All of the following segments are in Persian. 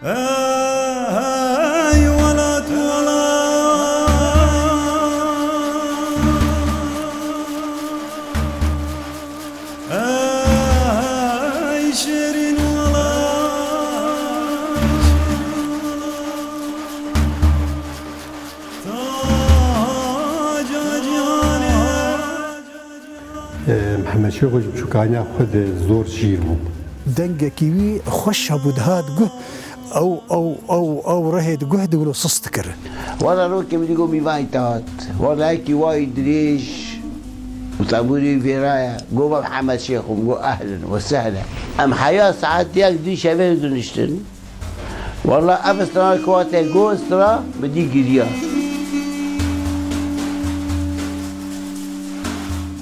هاي ولد هاي شيرين محمد شيخ شكانيا خود زور شير بو دنگه كيوي خوش بود هاد جه او رهد جهد ولو صست كره والله لو كم ديقو ميفايتات والله كي وايد دريش وطابوري في راية قوم محمد شيخ وقو اهلا وسهلا ام حياة ساعات ديك دي شباب دونشتن والله ابسترا كواتا قو استرا بدي قريا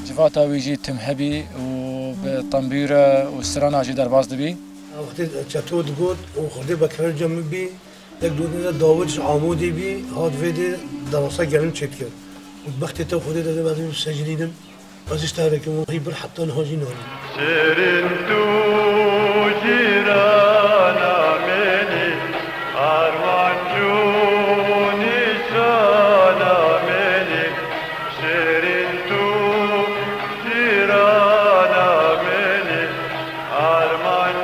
جفاتا ويجي تمهبي وبطنبيرة والسرانة جي درباز دبي وقتی چطور گفت و خودی بکر جمع بی یک دو داوودش عمودی بی هاد ویدی دراسه گرم چت کرد و وقتی تو خودی داده بعدی سجلیدم ازش تاره که مهی بر حتی نهاجی نهانی شیرین تو جیرانا منی آرمان جونی شانا منی شیرین تو جیرانا منی آرمان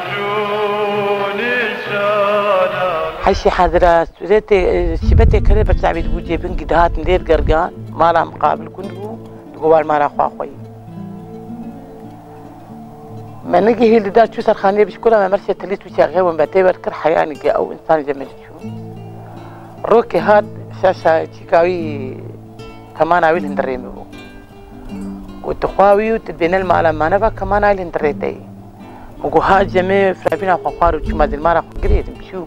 حشي حضرات زيت شبتي كذا بتعبد بوجي بنك دهات ندير قرقان ما لا مقابل كنتو تقول ما لا خوي ما نجي هي اللي دار شو صار خاني بشكلها ما مرشة تليت وشغال ومبتبر كر حياني او انسان جميل شو روكي هاد شاشة شيكاوي كمان عويل هندريمي بو وتخواوي وتدين المعلم ما نبا كمان عويل هندريتي مقو هاد جميع فرابينا خوارو شو ما دي المارا قريت بشو